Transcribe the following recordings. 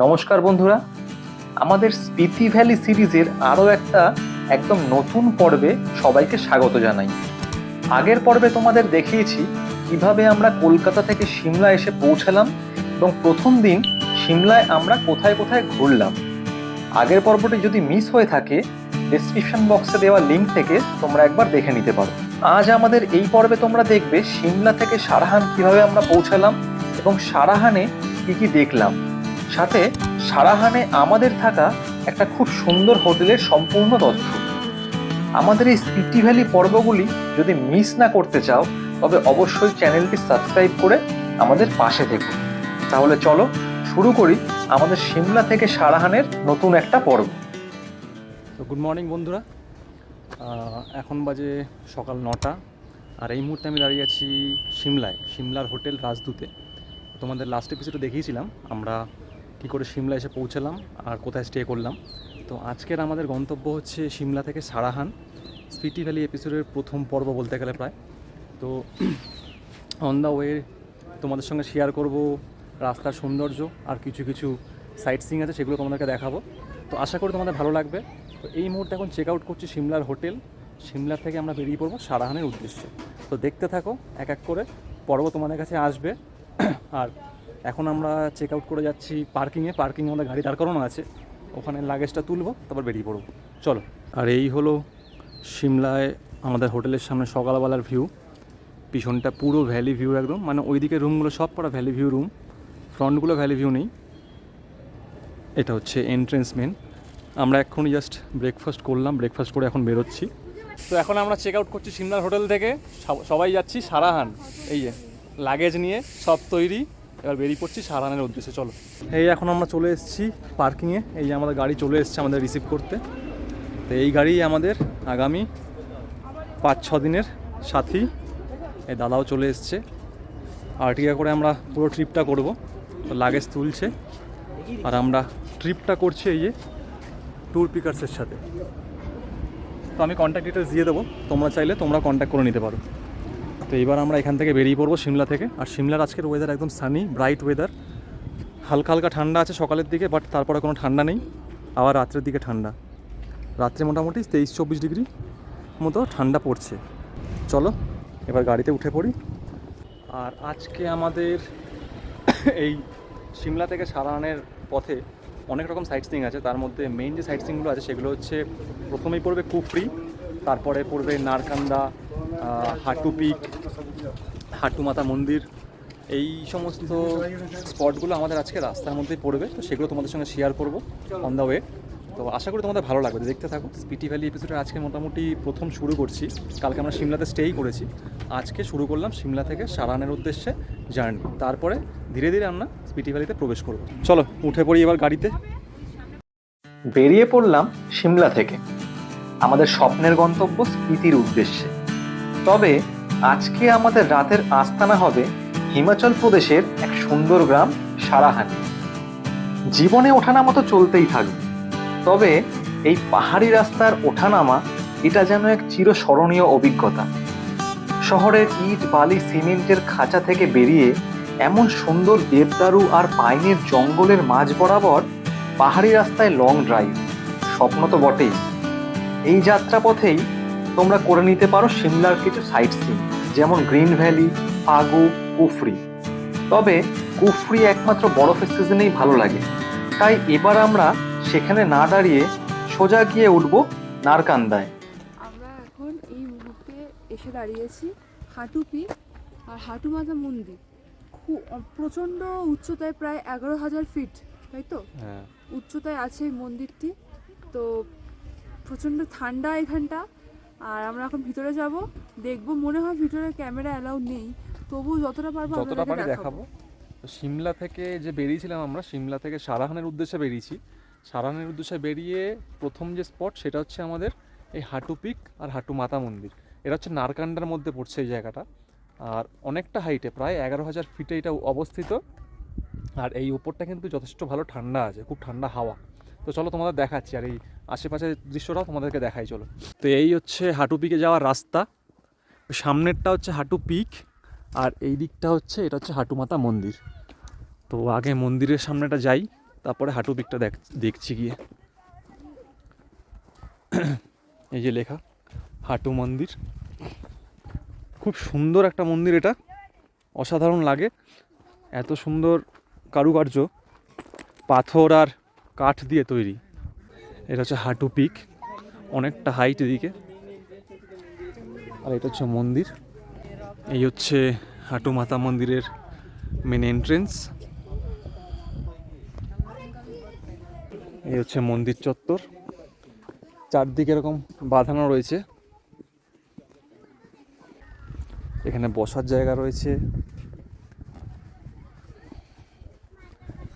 নমস্কার বন্ধুরা, আমাদের স্পিতি ভ্যালি সিরিজের আরও একটা একদম নতুন পর্বে সবাইকে স্বাগত জানাই। আগের পর্বে তোমাদের দেখিয়েছি কিভাবে আমরা কলকাতা থেকে সিমলা এসে পৌঁছালাম এবং প্রথম দিন সিমলায় আমরা কোথায় কোথায় ঘুরলাম। আগের পর্বটি যদি মিস হয়ে থাকে, ডেসক্রিপশন বক্সে দেওয়া লিঙ্ক থেকে তোমরা একবার দেখে নিতে পারো। আজ আমাদের এই পর্বে তোমরা দেখবে সিমলা থেকে সারাহান কিভাবে আমরা পৌঁছালাম এবং সারাহানে কি কি দেখলাম, সাথে সারাহানে আমাদের থাকা একটা খুব সুন্দর হোটেলের সম্পূর্ণ তথ্য। আমাদের এই স্পিতি ভ্যালি পর্বগুলি যদি মিস না করতে চাও, তবে অবশ্যই চ্যানেলটি সাবস্ক্রাইব করে আমাদের পাশে থেকো। তাহলে চলো শুরু করি আমাদের সিমলা থেকে সারাহানের নতুন একটা পর্ব। তো গুড মর্নিং বন্ধুরা, এখন বাজে সকাল 9টা। আর এই মুহূর্তে আমি দাঁড়িয়ে আছি সিমলার হোটেল রাজদূতে। তোমাদের লাস্ট এপিসোডে দেখিয়েছিলাম আমরা কী করে সিমলা এসে পৌঁছালাম আর কোথায় স্টে করলাম। তো আজকের আমাদের গন্তব্য হচ্ছে সিমলা থেকে সারাহান, স্পিতি ভ্যালি এপিসোডের প্রথম পর্ব বলতে গেলে প্রায়। তো অন দ্য ওয়ে তোমাদের সঙ্গে শেয়ার করব রাস্তার সৌন্দর্য, আর কিছু কিছু সাইট সিইং আছে সেগুলো তোমাদেরকে দেখাবো। তো আশা করি তোমাদের ভালো লাগবে। তো এই মুহূর্তে এখন চেক আউট করছি সিমলার হোটেল। সিমলার থেকে আমরা বেরিয়ে পড়বো সারাহানের উদ্দেশ্যে। তো দেখতে থাকো, এক এক করে পর্ব তোমাদের কাছে আসবে। আর এখন আমরা চেক আউট করে যাচ্ছি পার্কিংয়ে আমাদের গাড়ি দাঁড় করানো আছে, ওখানে লাগেজটা তুলবো, তারপর বেরিয়ে পড়বো। চলো। আর এই হলো সিমলায় আমাদের হোটেলের সামনে সকালবেলার ভিউ। পিছনটা পুরো ভ্যালি ভিউ একদম, মানে ওইদিকে রুমগুলো সব পড়া ভ্যালি ভিউ রুম, ফ্রন্টগুলো ভ্যালি ভিউ নেই। এটা হচ্ছে এন্ট্রেন্স মেন। আমরা এক্ষুনি জাস্ট ব্রেকফাস্ট করলাম, ব্রেকফাস্ট করে এখন বেরোচ্ছি। তো এখন আমরা চেক আউট করছি সিমলার হোটেল থেকে, সবাই যাচ্ছি সারাহান। এই যে লাগেজ নিয়ে সব তৈরি, এবার বেরিয়ে পড়ছি সারাহানের উদ্দেশ্যে। চলো। এই এখন আমরা চলে এসেছি পার্কিংয়ে। এই যে আমাদের গাড়ি চলে এসেছে আমাদের রিসিভ করতে। তো এই গাড়ি আমাদের আগামী 5-6 দিনের সাথী। এই দাদাও চলে এসছে। আর্টিকা করে আমরা পুরো ট্রিপটা করব। তো লাগেজ তুলছে আর আমরা ট্রিপটা করছি এই যে ট্যুর পিকার্সের সাথে। তো আমি কন্ট্যাক্ট ডিটেলস দিয়ে দেবো, তোমরা চাইলে তোমরা কন্ট্যাক্ট করে নিতে পারো। তো এবার আমরা এখান থেকে বেরিয়ে পড়বো সিমলা থেকে। আর সিমলার আজকের ওয়েদার একদম সানি, ব্রাইট ওয়েদার। হালকা হালকা ঠান্ডা আছে সকালের দিকে, বাট তারপরে কোনো ঠান্ডা নেই। আবার রাত্রের দিকে ঠান্ডা, রাত্রে মোটামুটি 23-24 ডিগ্রি মতো ঠান্ডা পড়ছে। চলো এবার গাড়িতে উঠে পড়ি। আর আজকে আমাদের এই সিমলা থেকে সারাহানের পথে অনেক রকম সাইট সিইং আছে। তার মধ্যে মেইন যে সাইট সিইংগুলো আছে সেগুলো হচ্ছে, প্রথমেই পড়বে কুফরি, তারপরে পড়বে নারকান্দা, হাটু পিক, হাটু মাতা মন্দির। এই সমস্ত স্পটগুলো আমাদের আজকে রাস্তার মধ্যেই পড়বে। তো সেগুলো তোমাদের সঙ্গে শেয়ার করবো অন দ্য ওয়ে। তো আশা করি তোমাদের ভালো লাগবে, দেখতে থাকো। স্পিতি ভ্যালি এপিসোডে আজকে মোটামুটি প্রথম শুরু করছি। কালকে আমরা সিমলাতে স্টেই করেছি, আজকে শুরু করলাম সিমলা থেকে সারাহানের উদ্দেশ্যে জার্নি। তারপরে ধীরে ধীরে আমরা স্পিতি ভ্যালিতে প্রবেশ করব। চলো উঠে পড়ি এবার গাড়িতে। বেরিয়ে পড়লাম সিমলা থেকে আমাদের স্বপ্নের গন্তব্য স্পিতির উদ্দেশ্যে। তবে আজকে আমাদের রাতের আস্তানা হবে হিমাচল প্রদেশের এক সুন্দর গ্রাম সারাহানে। জীবনে ওঠানামা তো চলতেই থাকবে, তবে এই পাহাড়ি রাস্তার ওঠানামা এটা যেন এক চিরস্মরণীয় অভিজ্ঞতা। শহরের ইট বালি সিমেন্টের খাঁচা থেকে বেরিয়ে এমন সুন্দর দেবদারু আর পাইনের জঙ্গলের মাঝ বরাবর পাহাড়ি রাস্তায় লং ড্রাইভ, স্বপ্ন তো বটেই। এই যাত্রাপথেই তোমরা করে নিতে পারো সিমলার কিছু সাইট সিইং, যেমন গ্রিন ভ্যালি, ফাগু, কুফরি। তবে কুফরি একমাত্র বরফের সিজনেই ভালো লাগে, তাই এবার আমরা সেখানে না দাঁড়িয়ে সোজা গিয়ে উঠবো নারকান্দায়। আমরা এখন এই মুহূর্তে এসে দাঁড়িয়েছি হাটু পিক আর হাটু মাতা মন্দির। খুব প্রচণ্ড উচ্চতায়, প্রায় 11,000 ফিট, তাই তো? হ্যাঁ, উচ্চতায় আছে এই মন্দিরটি। তো প্রচণ্ড ঠান্ডা এখানটা। আর আমরা এখন ভিতরে যাব, দেখব। মনে হয় ভিতরে ক্যামেরা অ্যালাউ নেই, তবু যতটা পারবো যতটা পারি আপনাদেরকে দেখাবো। তো সিমলা থেকে যে বেরিয়েছিলাম আমরা, সিমলা থেকে সারাহানের উদ্দেশ্যে বেরিয়েছি। সারাহানের উদ্দেশ্যে বেরিয়ে প্রথম যে স্পট সেটা হচ্ছে আমাদের এই হাটু পিক আর হাটু মাতা মন্দির। এটা হচ্ছে নারকান্ডার মধ্যে পড়ছে এই জায়গাটা, আর অনেকটা হাইটে, প্রায় 11,000 ফিটে এটা অবস্থিত। আর এই উপরটা কিন্তু যথেষ্ট ভালো ঠান্ডা আছে, খুব ঠান্ডা হাওয়া। তো চলো তোমাদের দেখাচ্ছি, আর এই আশেপাশের দৃশ্যটাও তোমাদেরকে দেখাই। চলো। তো এই হচ্ছে হাটু পিকে যাওয়ার রাস্তা। সামনেরটা হচ্ছে হাটু পিক, আর এই দিকটা হচ্ছে, এটা হচ্ছে হাটু মাতা মন্দির। তো আগে মন্দিরের সামনেটা যাই, তারপরে হাঁটু পিকটা দেখছি গিয়ে। এই যে লেখা হাঁটু মন্দির, খুব সুন্দর একটা মন্দির, এটা অসাধারণ লাগে। এত সুন্দর কারুকার্য, পাথর আর কাঠ দিয়ে তৈরি। এটা হচ্ছে হাঁটু পিক, অনেকটা হাইট এদিকে। আর এটা হচ্ছে মন্দির। এই হচ্ছে হাঁটু মাতা মন্দিরের মেন এন্ট্রেন্স। এই হচ্ছে মন্দির চত্বর, চারদিকে এরকম বাঁধানো রয়েছে। এখানে বসার জায়গা রয়েছে,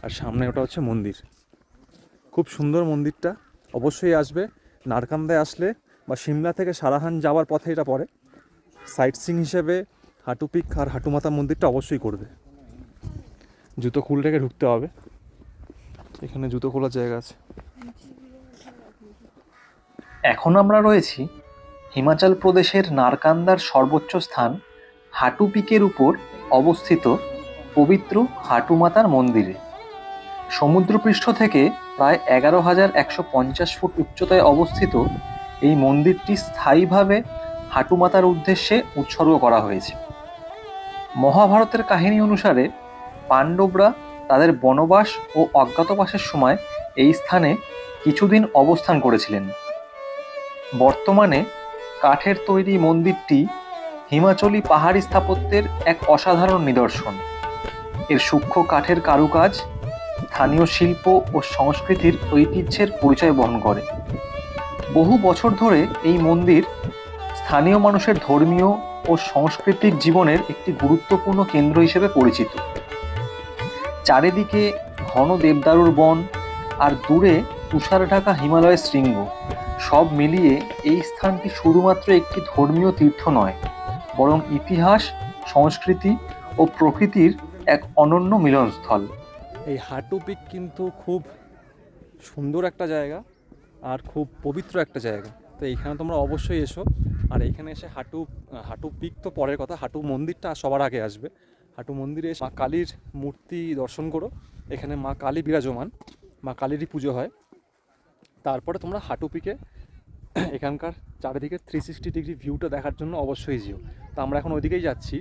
আর সামনে ওটা হচ্ছে মন্দির। খুব সুন্দর মন্দিরটা, অবশ্যই আসবে। নারকান্দায় আসলে বা সিমলা থেকে সারাহান যাওয়ার পথে এটা পড়ে। সাইট সিং হিসেবে হাঁটু পিক আর হাঁটু মাতা মন্দিরটা অবশ্যই করবে। জুতো খুলে রেখে ঢুকতে হবে, এখানে জুতো খোলার জায়গা আছে। এখন আমরা রয়েছি হিমাচল প্রদেশের নারকান্দার সর্বোচ্চ স্থান হাঁটু পিকের উপর অবস্থিত পবিত্র হাঁটু মাতার মন্দিরে। সমুদ্রপৃষ্ঠ থেকে প্রায় 11,150 ফুট উচ্চতায় অবস্থিত এই মন্দিরটি স্থায়ীভাবে হাঁটু মাতার উদ্দেশ্যে উৎসর্গ করা হয়েছে। মহাভারতের কাহিনী অনুসারে পাণ্ডবরা তাদের বনবাস ও অজ্ঞাতবাসের সময় এই স্থানে কিছুদিন অবস্থান করেছিলেন। বর্তমানে কাঠের তৈরি মন্দিরটি হিমাচলি পাহাড়ি স্থাপত্যের এক অসাধারণ নিদর্শন। এর সূক্ষ্ম কাঠের কারুকাজ স্থানীয় শিল্প ও সংস্কৃতির ঐতিহ্যের পরিচয় বহন করে। বহু বছর ধরে এই মন্দির স্থানীয় মানুষের ধর্মীয় ও সাংস্কৃতিক জীবনের একটি গুরুত্বপূর্ণ কেন্দ্র হিসেবে পরিচিত। চারিদিকে ঘন দেবদারুর বন আর দূরে তুষার ঢাকা হিমালয়ের শৃঙ্গ, সব মিলিয়ে এই স্থানটি শুধুমাত্র একটি ধর্মীয় তীর্থ নয়, বরং ইতিহাস, সংস্কৃতি ও প্রকৃতির এক অনন্য মিলনস্থল। এই হাঁটু পিক কিন্তু খুব সুন্দর একটা জায়গা আর খুব পবিত্র একটা জায়গা। তো এইখানে তোমরা অবশ্যই এসো। আর এইখানে এসে হাঁটু পিক তো পরের কথা, হাঁটু মন্দিরটা সবার আগে আসবে। হাঁটু মন্দিরে এসে মা কালীর মূর্তি দর্শন করো। এখানে মা কালী বিরাজমান, মা কালীরই পুজো হয়। তারপরে তোমরা হাঁটু পিকে এখানকার চারিদিকে 360 ডিগ্রি ভিউটা দেখার জন্য অবশ্যই যেও। তো আমরা এখন ওইদিকেই যাচ্ছি।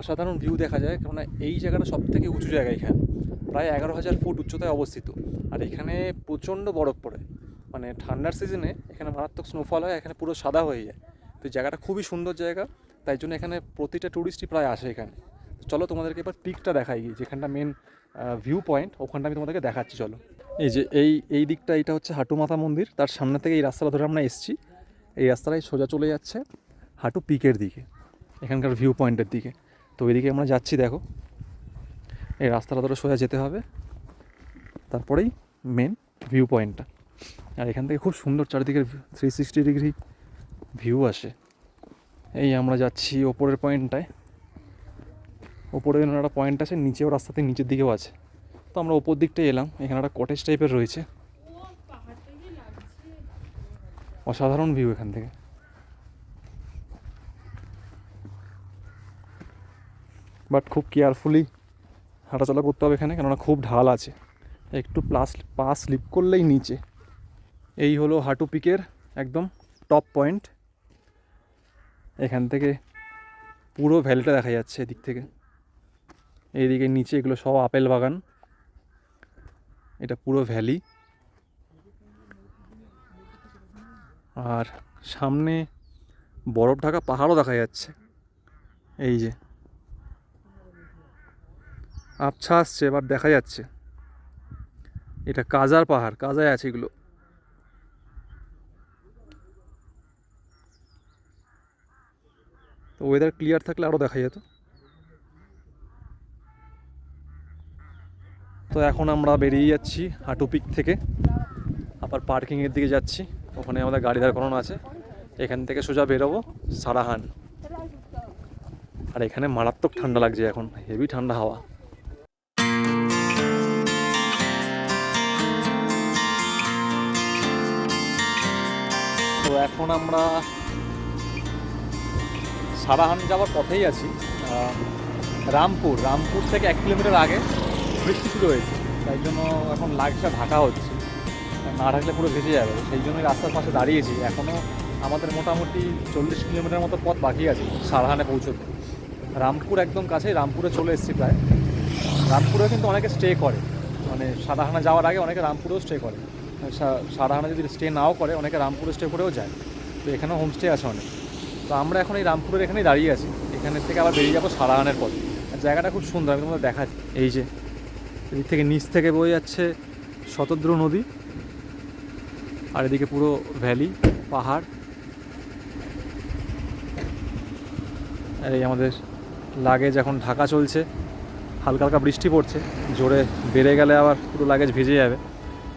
অসাধারণ ভিউ দেখা যায়, কেননা এই জায়গাটা সব থেকে উঁচু জায়গা। এখানে প্রায় 11,000 ফুট উচ্চতায় অবস্থিত। আর এখানে প্রচণ্ড বরফ পড়ে, মানে ঠান্ডার সিজনে এখানে মারাত্মক স্নোফল হয়, এখানে পুরো সাদা হয়ে যায়। তো জায়গাটা খুবই সুন্দর জায়গা, তাই জন্য এখানে প্রতিটা ট্যুরিস্টই প্রায় আসে এখানে। চলো তোমাদেরকে এবার পিকটা দেখাই গিয়ে, যেখানটা মেন ভিউ পয়েন্ট, ওখানটা আমি তোমাদেরকে দেখাচ্ছি। চলো, এই যে এই দিকটা, এটা হচ্ছে হাঁটু মাতা মন্দির। তার সামনে থেকে এই রাস্তাটা ধরে আমরা এসেছি। এই রাস্তাটাই সোজা চলে যাচ্ছে হাঁটু পিকের দিকে, এখানকার ভিউ পয়েন্টের দিকে। তো ওইদিকে আমরা যাচ্ছি, দেখো এই রাস্তাটা ধরে সোজা যেতে হবে, তারপরেই মেন ভিউ পয়েন্টটা। আর এখান থেকে খুব সুন্দর চারিদিকের 360 ডিগ্রি ভিউ আসে। এই আমরা যাচ্ছি ওপরের পয়েন্টটায়। ওপরে একটা পয়েন্ট আছে, নিচেও রাস্তাতে নিচের দিকেও আছে। তো আমরা ওপর দিকটায় এলাম। এখানে একটা কটেজ টাইপের রয়েছে, অসাধারণ ভিউ এখান থেকে। বাট খুব কেয়ারফুলি হাঁটাচলা করতে হবে এখানে, কেননা খুব ঢাল আছে। একটু পা স্লিপ করলেই নিচে। এই হলো হাঁটু পিকের একদম টপ পয়েন্ট। এখান থেকে পুরো ভ্যালিটা দেখা যাচ্ছে এদিক থেকে। এইদিকে নিচে এগুলো সব আপেল বাগান, এটা পুরো ভ্যালি। আর সামনে বরফ ঢাকা পাহাড়ও দেখা যাচ্ছে। এই যে আবছা আসছে, এবার দেখা যাচ্ছে এটা কাজার পাহাড়, কাজায় আছে এগুলো। তো ওয়েদার ক্লিয়ার থাকলে আরও দেখা যেত। তো এখন আমরা বেরিয়ে যাচ্ছি হাঁটু পিক থেকে, আবার পার্কিংয়ের দিকে যাচ্ছি। ওখানে আমাদের গাড়ি দাঁড় করানো আছে। এখান থেকে সোজা বেরোবো সারাহান। আর এখানে মারাত্মক ঠান্ডা লাগছে এখন, হেভি ঠান্ডা হাওয়া। তো এখন আমরা সারাহান যাওয়ার পথেই আছি। রামপুর থেকে 1 কিলোমিটার আগে বৃষ্টি শুরু হয়েছে। তাই জন্য এখন লাগেজটা ঢাকা হচ্ছে, না ঢাকলে পুরো ভেসে যাবে। সেই জন্যই রাস্তার পাশে দাঁড়িয়েছি। এখনও আমাদের মোটামুটি 40 কিলোমিটার মতো পথ বাকি আছে সারাহানে পৌঁছতে। রামপুর একদম কাছে, রামপুরে চলে এসেছি প্রায়। রামপুরে কিন্তু অনেকে স্টে করে, মানে সারাহানা যাওয়ার আগে অনেকে রামপুরেও স্টে করে। সারাহানা যদি স্টে নাও করে অনেকে রামপুরে স্টে করেও যায়। তো এখানেও হোমস্টে আছে অনেক। তো আমরা এখন এই রামপুরের এখানেই দাঁড়িয়ে আছি। এখানের থেকে আবার বেরিয়ে যাবো সারাহানের পথে। আর জায়গাটা খুব সুন্দর, আমি তোমাদের দেখাচ্ছি। এই যে এদিক থেকে নিচ থেকে বয়ে যাচ্ছে শতদ্রু নদী, আর এদিকে পুরো ভ্যালি, পাহাড়। আর এই আমাদের লাগেজ এখন ঢাকা চলছে, হালকা হালকা বৃষ্টি পড়ছে, জোরে বেড়ে গেলে আবার পুরো লাগেজ ভিজে যাবে,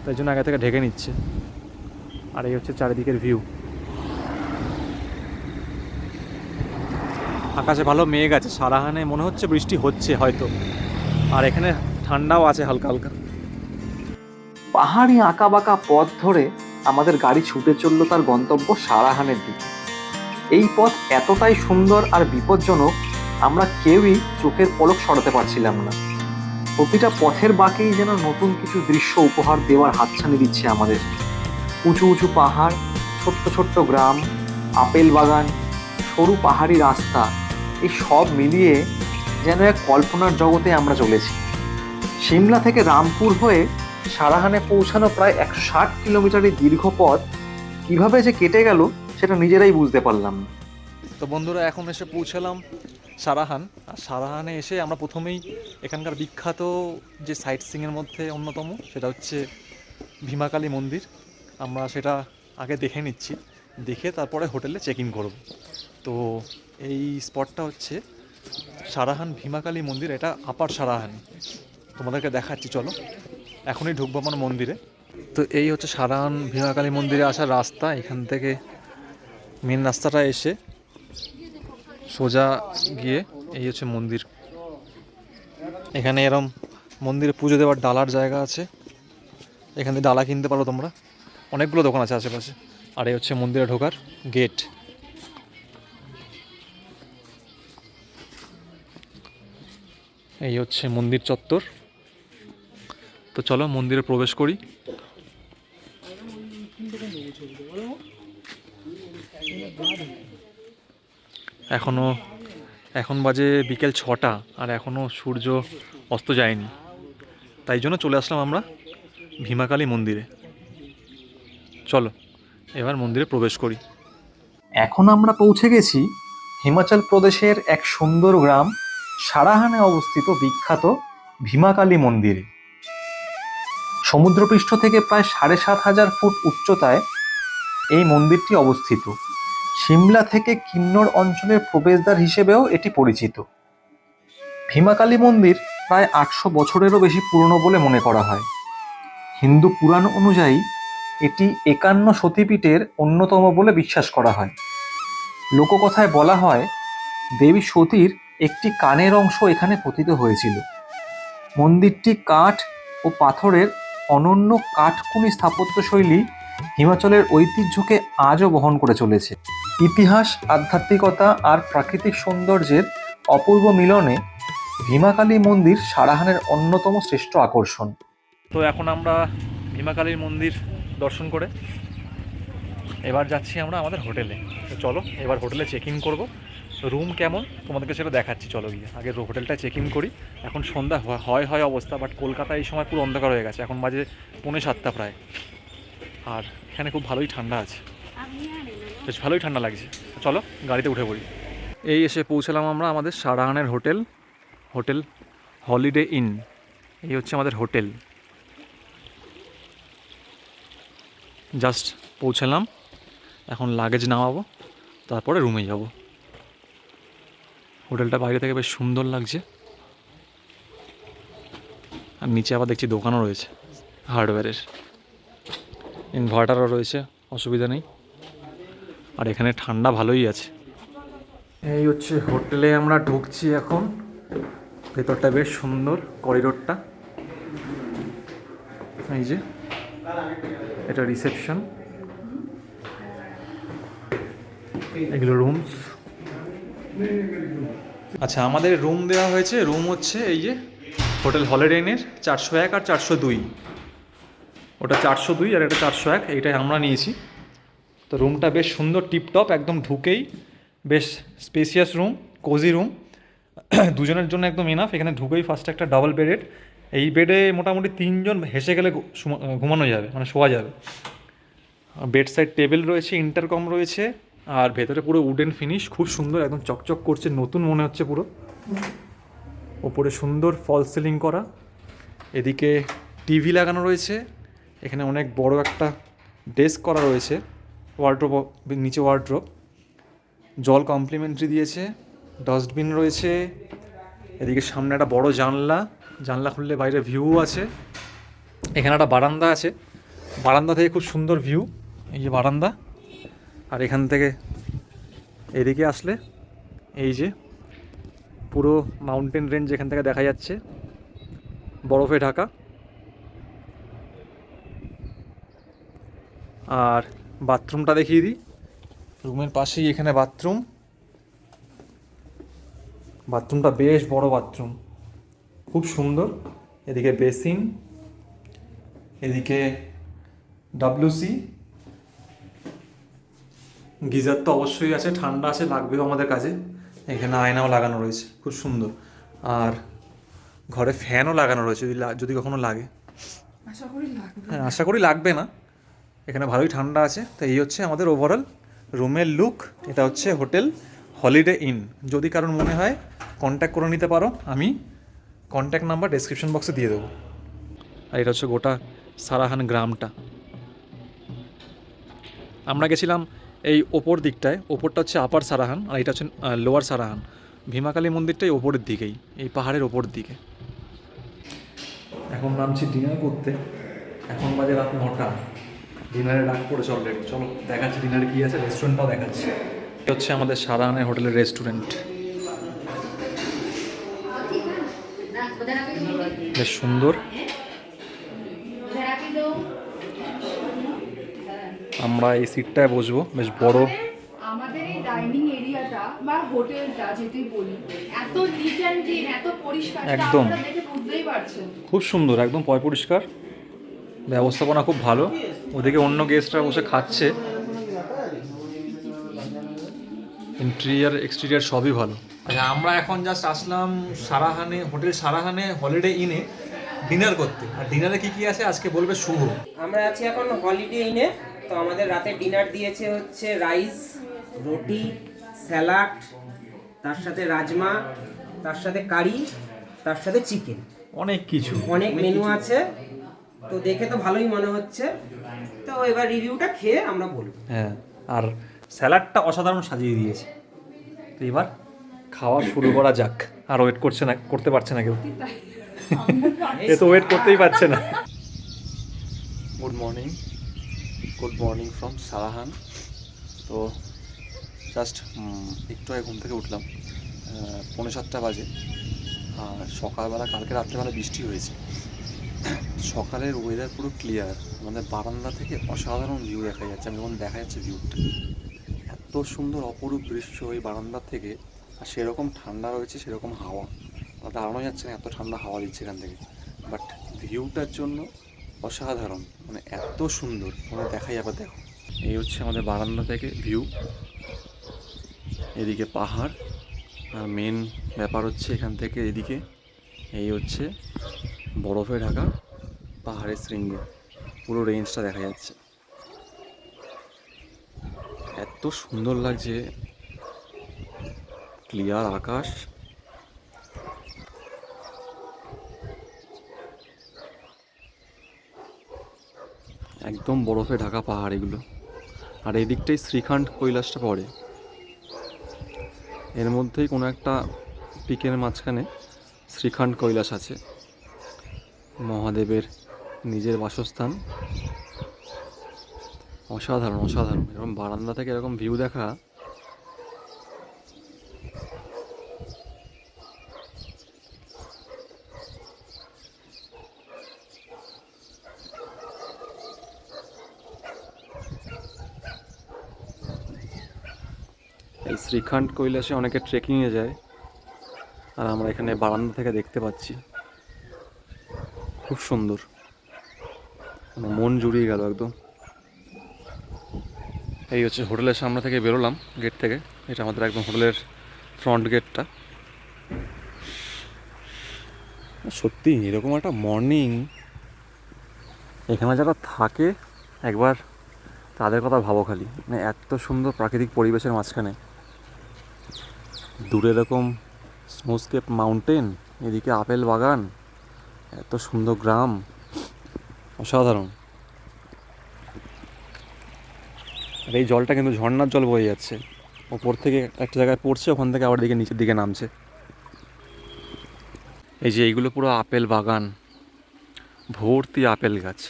তাই জন্য আগে থেকে ঢেকে নিচ্ছে। আর এই হচ্ছে চারিদিকের ভিউ। আকাশে ভালো মেঘ আছে, সারাহানে মনে হচ্ছে বৃষ্টি হচ্ছে হয়তো, আর এখানে ঠান্ডাও আছে হালকা হালকা। পাহাড়ি আঁকা বাঁকা পথ ধরে আমাদের গাড়ি ছুটে চলল তার গন্তব্য সারাহানের দিকে। এই পথ এতটাই সুন্দর আর বিপজ্জনক, আমরা কেউই চোখের পলক সরাতে পারছিলাম না। প্রতিটা পথের বাঁকেই যেন নতুন কিছু দৃশ্য উপহার দেওয়ার হাতছানি দিচ্ছে আমাদের। উঁচু উঁচু পাহাড়, ছোট্ট ছোট্ট গ্রাম, আপেল বাগান, সরু পাহাড়ি রাস্তা, এই সব মিলিয়ে যেন এক কল্পনার জগতে আমরা চলেছি। সিমলা থেকে রামপুর হয়ে সারাহানে পৌঁছানো প্রায় 160 কিলোমিটারের দীর্ঘ পথ কিভাবে যে কেটে গেল সেটা নিজেরাই বুঝতে পারলাম না। তো বন্ধুরা, এখন এসে পৌঁছালাম সারাহান। আর সারাহানে এসে আমরা প্রথমেই এখানকার বিখ্যাত যে সাইট সিংয়ের মধ্যে অন্যতম, সেটা হচ্ছে ভীমাকালী মন্দির। আমরা সেটা আগে দেখে নিচ্ছি, দেখে তারপরে হোটেলে চেক ইন করব। তো এই স্পটটা হচ্ছে সারাহান ভীমাকালী মন্দির, এটা আপার সারাহান। তোমাদেরকে দেখাচ্ছি, চলো এখনই ঢুকবো আমার মন্দিরে। তো এই হচ্ছে সারাহান ভীমাকালী মন্দিরে আসার রাস্তা। এখান থেকে মেন রাস্তাটা এসে সোজা গিয়ে এই হচ্ছে মন্দির। এখানে এরম মন্দিরে পুজো দেওয়ার ডালার জায়গা আছে, এখানে ডালা কিনতে পারো তোমরা। অনেকগুলো দোকান আছে আশেপাশে। আর এই হচ্ছে মন্দিরে ঢোকার গেট। এই হচ্ছে মন্দির চত্বর। তো চলো মন্দিরে প্রবেশ করি। এখন বাজে বিকেল 6টা, আর এখনও সূর্য অস্ত যায়নি। তাই জন্য চলে আসলাম আমরা ভীমাকালী মন্দিরে। চলো এবার মন্দিরে প্রবেশ করি। এখন আমরা পৌঁছে গেছি হিমাচল প্রদেশের এক সুন্দর গ্রাম সারাহানে অবস্থিত বিখ্যাত ভীমাকালী মন্দিরে। সমুদ্রপৃষ্ঠ থেকে প্রায় 7,500 ফুট উচ্চতায় এই মন্দিরটি অবস্থিত। সিমলা থেকে কিন্নর অঞ্চলের প্রবেশদ্বার হিসেবেও এটি পরিচিত। ভীমাকালী মন্দির প্রায় 800 বছরেরও বেশি পুরনো বলে মনে করা হয়। হিন্দু পুরাণ অনুযায়ী এটি 51 সতীপীঠের অন্যতম বলে বিশ্বাস করা হয়। লোককথায় বলা হয় দেবী সতীর একটি কানের অংশ এখানে পতিত হয়েছিল। মন্দিরটি কাঠ ও পাথরের অনন্য কাঠকুনি স্থাপত্যশৈলী হিমাচলের ঐতিহ্যকে আজও বহন করে চলেছে। ইতিহাস, আধ্যাত্মিকতা আর প্রাকৃতিক সৌন্দর্যের অপূর্ব মিলনে ভীমাকালী মন্দির সারাহানের অন্যতম শ্রেষ্ঠ আকর্ষণ। তো এখন আমরা ভীমাকালীর মন্দির দর্শন করে এবার যাচ্ছি আমরা আমাদের হোটেলে। তো চলো এবার হোটেলে চেক ইন করবো। রুম কেমন তোমাদেরকে সেটা দেখাচ্ছি, চলো গিয়ে আগে হোটেলটা চেক ইন করি। এখন সন্ধ্যা হয় অবস্থা, বাট কলকাতায় এই সময় পুরো অন্ধকার হয়ে গেছে। এখন বাজে 6:45 প্রায়। আর এখানে খুব ভালোই ঠান্ডা আছে, বেশ ভালোই ঠান্ডা লাগছে। চলো গাড়িতে উঠে পড়ি। এই এসে পৌঁছালাম আমরা আমাদের সারাহানের হোটেল হলিডে ইন। এই হচ্ছে আমাদের হোটেল। জাস্ট পৌঁছালাম, এখন লাগেজ নামাবো, তারপরে রুমে যাব। হোটেলটা বাইরে থেকে বেশ সুন্দর লাগছে। আর নিচে আবার দেখছি দোকানও রয়েছে হার্ডওয়্যারের, ইনভার্টারও রয়েছে, অসুবিধা নেই। আর এখানে ঠান্ডা ভালোই আছে। এই হচ্ছে হোটেলে আমরা ঢুকছি এখন। ভেতরটা বেশ সুন্দর, করিডোরটা। এই যে এটা রিসেপশন, এগুলো রুমস। আচ্ছা, আমাদের রুম দেওয়া হয়েছে। রুম হচ্ছে এই যে হোটেল হলিডে ইনের 401 আর 402, ওটা 402 আর এটা 401, এইটাই আমরা নিয়েছি। তো রুমটা বেশ সুন্দর, টিপটপ, একদম ঢুকেই বেশ স্পেসিয়াস রুম, কোজি রুম, দুজনের জন্য একদম ইনাফ। এখানে ঢুকেই ফার্স্টে একটা ডাবল বেডেড, এই বেডে মোটামুটি 3জন হেসে গেলে ঘুমানো যাবে, মানে শোয়া যাবে। বেড সাইড টেবিল রয়েছে, ইন্টারকম রয়েছে, আর ভেতরে পুরো উডেন ফিনিশ, খুব সুন্দর, একদম চকচক করছে, নতুন মনে হচ্ছে পুরো। ওপরে সুন্দর ফল সিলিং করা, এদিকে টিভি লাগানো রয়েছে, এখানে অনেক বড় একটা ডেস্ক করা রয়েছে, ওয়ার্ড্রোব, নিচে ওয়ার্ড্রোব, জল কমপ্লিমেন্টারি দিয়েছে, ডাস্টবিন রয়েছে, এদিকে সামনে একটা বড় জানলা, জানলা খুললে বাইরে ভিউ আছে, এখানে একটা বারান্দা আছে, বারান্দা থেকে খুব সুন্দর ভিউ, এই যে বারান্দা। আর এখান থেকে এদিকে আসলে এই যে পুরো মাউন্টেন রেঞ্জ এখান থেকে দেখা যাচ্ছে, বরফে ঢাকা। আর বাথরুমটা দেখিয়ে দিই, রুমের পাশেই এখানে বাথরুম, বাথরুমটা বেশ বড় বাথরুম, খুব সুন্দর। এদিকে বেসিন, এদিকে ডাব্লিউসি, গিজার তো অবশ্যই আছে, ঠান্ডা আছে, লাগবেও আমাদের কাজে। এখানে আয়নাও লাগানো রয়েছে, খুব সুন্দর। আর ঘরে ফ্যানও লাগানো রয়েছে, যদি কখনো লাগে। আশা করি লাগবে। হ্যাঁ, আশা করি লাগবে না, এখানে ভালোই ঠান্ডা আছে। তো এই হচ্ছে আমাদের ওভারঅল রুমের লুক। এটা হচ্ছে হোটেল হলিডে ইন। যদি কারোর মনে হয় কন্ট্যাক্ট করে নিতে পারো, আমি কন্ট্যাক্ট নাম্বার ডেসক্রিপশন বক্সে দিয়ে দেবো। আর এটা হচ্ছে গোটা সারাহান গ্রামটা। আমরা গেছিলাম এই ওপর দিকটায়, ওপরটা হচ্ছে আপার সারাহান আর এটা হচ্ছে লোয়ার সারাহান। ভীমাকালী মন্দিরটাই ওপরের দিকেই, এই পাহাড়ের ওপর দিকে। এখন নামছি ডিনার করতে, এখন বাজে রাত 9টা, ডিনারে ডাক পড়েছে অলরেডি। চলো দেখাচ্ছি ডিনারে কী আছে, রেস্টুরেন্টটাও দেখাচ্ছি। এটা হচ্ছে আমাদের সারাহানের হোটেলের রেস্টুরেন্ট, বেশ সুন্দর। আমরা এই সিটটায় বসবো, বেশ বড়। আমাদের এই ডাইনিং এরিয়াটা বা হোটেলটা যেটি বলি, এত নিট অ্যান্ড ক্লিন, এত পরিষ্কার, একদম। আপনারা দেখে বুঝতেই পারছেন। খুব সুন্দর, একদম পয় পরিষ্কার, ব্যবস্থাপনা খুব ভালো। ওদিকে অন্য গেস্টরা বসে খাচ্ছে, ইন্টেরিয়ার এক্সটেরিয়ার সবই ভালো। আচ্ছা, আমরা এখন জাস্ট আসলাম সারাহানে, হোটেল সারাহানে হলিডে ইনে ডিনার করতে। আর ডিনারে কী কী আছে আজকে বলবে শুভ। আমরা আছি এখন হলিডে ইনে। তো আমাদের রাতে ডিনার দিয়েছে হচ্ছে রাইস, রুটি, স্যালাড, তার সাথে রাজমা, তার সাথে কারি, তার সাথে চিকেন, অনেক কিছু, অনেক মেনু আছে। তো দেখে তো ভালোই মনে হচ্ছে। তো এবার রিভিউটা খেয়ে আমরা বলবো। হ্যাঁ, আর স্যালাডটা অসাধারণ সাজিয়ে দিয়েছে। তো এবার খাওয়া শুরু করা যাক। আর ওয়েট করছে না, করতে পারছে না কেউ, এ তো ওয়েট করতেই পারছে না। Good morning from Sarahan. তো জাস্ট একটু আগে ঘুম থেকে উঠলাম, 6:45 বাজে। আর সকালবেলা, কালকে রাত্রেবেলা বৃষ্টি হয়েছে। সকালের ওয়েদার পুরো ক্লিয়ার, আমাদের বারান্দা থেকে অসাধারণ ভিউ দেখা যাচ্ছে। আমি যখন দেখা যাচ্ছে ভিউটা, এত সুন্দর অপরূপ দৃশ্য এই বারান্দার থেকে। আর সেরকম ঠান্ডা রয়েছে, সেরকম হাওয়া, দাঁড়ানো যাচ্ছে না, এত ঠান্ডা হাওয়া দিচ্ছে এখান থেকে। বাট ভিউটার জন্য অসাধারণ, মানে এত সুন্দর, তোমরা দেখাই। আবার দেখো, এই হচ্ছে আমাদের বারান্দা থেকে ভিউ, এদিকে পাহাড়। আর মেন ব্যাপার হচ্ছে এখান থেকে এদিকে এই হচ্ছে বরফে ঢাকা পাহাড়ের শৃঙ্গ, পুরো রেঞ্জটা দেখা যাচ্ছে। এত সুন্দর লাগছে, ক্লিয়ার আকাশ, একদম বরফে ঢাকা পাহাড় এগুলো। আর এই দিকটাই শ্রীখণ্ড কৈলাসটা পড়ে, এর মধ্যেই কোনো একটা পিকের মাঝখানে শ্রীখণ্ড কৈলাস আছে, মহাদেবের নিজের বাসস্থান। অসাধারণ অসাধারণ, এরকম বারান্দা থেকে এরকম ভিউ দেখা। এই শ্রীখণ্ড কৈলাসে অনেকে ট্রেকিংয়ে যায়, আর আমরা এখানে বারান্দা থেকে দেখতে পাচ্ছি। খুব সুন্দর, মানে মন জুড়িয়ে গেল একদম। এই হচ্ছে হোটেলের সামনে থেকে বেরোলাম, গেট থেকে। এটা আমাদের একদম হোটেলের ফ্রন্ট গেটটা। সত্যি এরকম একটা মর্নিং এখানে যারা থাকে একবার তাদের কথা ভাবো খালি। মানে এত সুন্দর প্রাকৃতিক পরিবেশের মাঝখানে দূরে এরকম স্নোস্কেপ মাউন্টেন, এদিকে আপেল বাগান, এত সুন্দর গ্রাম, অসাধারণ। আর এই জলটা কিন্তু ঝর্ণার জল বয়ে যাচ্ছে, ওপর থেকে একটা জায়গায় পড়ছে, ওখান থেকে আবার দিকে নিচের দিকে নামছে। এই যে এইগুলো পুরো আপেল বাগান, ভর্তি আপেল গাছ।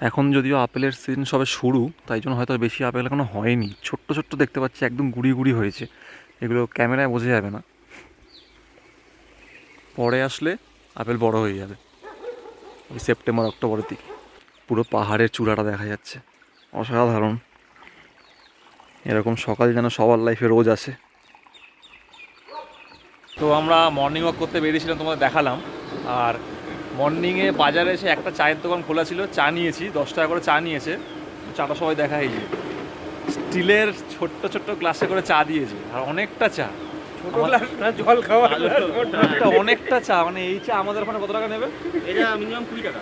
এখন যদিও আপেলের সিজন সবে শুরু, তাই জন্য হয়তো বেশি আপেল এখনো হয়নি। ছোট্ট ছোট্ট দেখতে পাচ্ছি, একদম গুড়ি গুড়ি হয়েছে। এগুলো ক্যামেরায় বোঝা যাবে না, পরে আসলে আপেল বড় হয়ে যাবে, ওই সেপ্টেম্বর অক্টোবরের দিকে। পুরো পাহাড়ের চূড়াটা দেখা যাচ্ছে, অসাধারণ। এরকম সকাল যেন সবার লাইফে রোজ আসে। তো আমরা মর্নিং ওয়াক করতে বেরিয়েছিলাম, তোমাদের দেখালাম। আর মর্নিংয়ে বাজারে এসে একটা চায়ের দোকান খোলা ছিল, চা নিয়েছি, 10 টাকা করে চা নিয়েছে। চাটা সবাই দেখা এই যে স্টিলের ছোট্ট ছোট্ট গ্লাসে করে চা দিয়েছে, আর অনেকটা চা, ছোট গ্লাস না, জল খাওয়ার অনেকটা চা। মানে এই চা আমাদের ওখানে কত টাকা নেবে? এটা মিনিমাম 20 টাকা।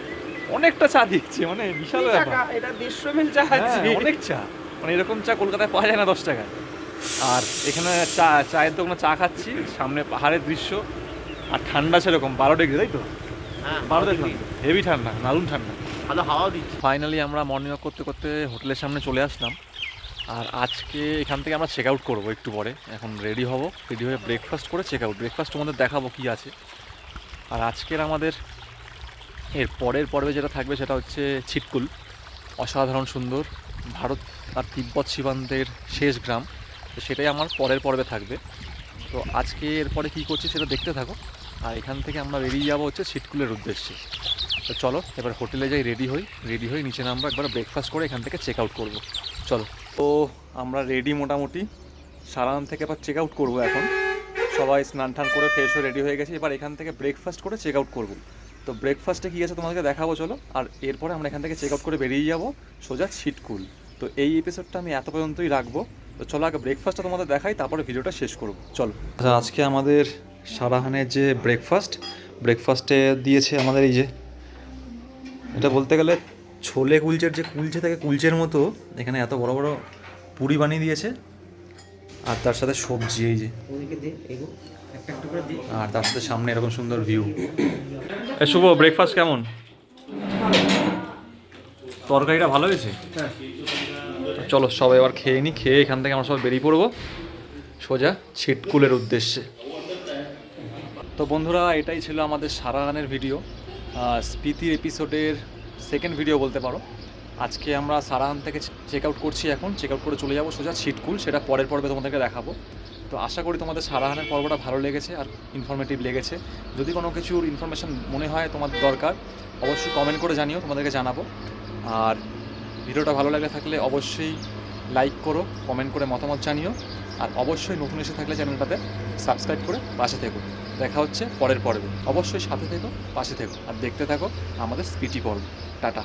অনেকটা চা দিচ্ছে, মানে বিশাল ব্যাপার। এটা 150 ml চা আছে। হ্যাঁ, অনেক চা। মানে এরকম চা কলকাতায় পাওয়া যায় না 10 টাকায়। আর এখানে চায়ের দোকানে চা খাচ্ছি, সামনে পাহাড়ের দৃশ্য, আর ঠান্ডা সেরকম 12 ডিগ্রি, তাই তো? হ্যাঁ, 12 ডিগ্রি, হেভি ঠান্ডা, দারুণ ঠান্ডা। ভালো হাওয়া দিচ্ছে। ফাইনালি আমরা মর্নিং ওয়াক করতে করতে হোটেলের সামনে চলে আসলাম। আর আজকে এখান থেকে আমরা চেক আউট করবো একটু পরে। এখন রেডি হব, রেডি হয়ে ব্রেকফাস্ট করে চেক আউট। ব্রেকফাস্ট তোমাদের দেখাবো কী আছে। আর আজকের আমাদের এর পরের পর্বে যেটা থাকবে সেটা হচ্ছে ছিটকুল। অসাধারণ সুন্দর, ভারত আর তিব্বত সীমান্তের শেষ গ্রাম। তো সেটাই আমার পরের পর্বে থাকবে। তো আজকে এরপরে কী করছি সেটা দেখতে থাকো। আর এখান থেকে আমরা বেরিয়ে যাবো হচ্ছে ছিটকুলের উদ্দেশ্যে। তো চলো এবার হোটেলে যাই, রেডি হই নিচে নামবো, একবার ব্রেকফাস্ট করে এখান থেকে চেক আউট করবো। চলো। তো আমরা রেডি মোটামুটি, সারান থেকে এবার চেক আউট করবো। এখন সবাই স্নান টান করে ফ্রেশ হয়ে রেডি হয়ে গেছে। এবার এখান থেকে ব্রেকফাস্ট করে চেক আউট করবো। তো ব্রেকফাস্টে কী আছে তোমাদেরকে দেখাবো চলো। আর এরপরে আমরা এখান থেকে চেক আউট করে বেরিয়ে যাবো সোজা ছিটকুল। তো এই এপিসোডটা আমি এত পর্যন্তই রাখবো। তো চলো আগে ব্রেকফাস্টটা তোমাদের দেখাই, তারপরে ভিডিওটা শেষ করবো। চলো। আচ্ছা, আজকে আমাদের সারাহানের যে ব্রেকফাস্টে দিয়েছে আমাদের এই যে, এটা বলতে গেলে ছোলে কুলচের যে কুলচে থাকে, কুলচের মতো এখানে এত বড় বড় পুরি বানিয়ে দিয়েছে। আর তার সাথে সবজি এই যে, আর তার সাথে সামনে এরকম সুন্দর ভিউ। শুভ, ব্রেকফাস্ট কেমন? তরকারিটা ভালো হয়েছে? চলো সবাই এবার খেয়ে নিই, খেয়ে এখান থেকে আমরা সবাই বেরিয়ে পড়বো সোজা ছিটকুলের উদ্দেশ্যে। তো বন্ধুরা, এটাই ছিল আমাদের সারাহানের ভিডিও, স্পিতির এপিসোডের সেকেন্ড ভিডিও বলতে পারো। আজকে আমরা সারাহান থেকে চেক আউট করছি। এখন চেক আউট করে চলে যাবো সোজা ছিটকুল, সেটা পরের পর্বে তোমাদেরকে দেখাবো। তো আশা করি তোমাদের সারাহানের পর্বটা ভালো লেগেছে আর ইনফরমেটিভ লেগেছে। যদি কোনো কিছুর ইনফরমেশান মনে হয় তোমাদের দরকার, অবশ্যই কমেন্ট করে জানিও, তোমাদেরকে জানাবো। আর ভিডিওটা ভালো লাগে থাকলে অবশ্যই লাইক করো, কমেন্ট করে মতামত জানিও। আর অবশ্যই নতুন এসে থাকলে চ্যানেলটাতে সাবস্ক্রাইব করে পাশে থেকো। দেখা হচ্ছে পরের পর্বে। অবশ্যই সাথে থেকো, পাশে থেকো, আর দেখতে থাকো আমাদের স্পিটি পর্ব। টাটা।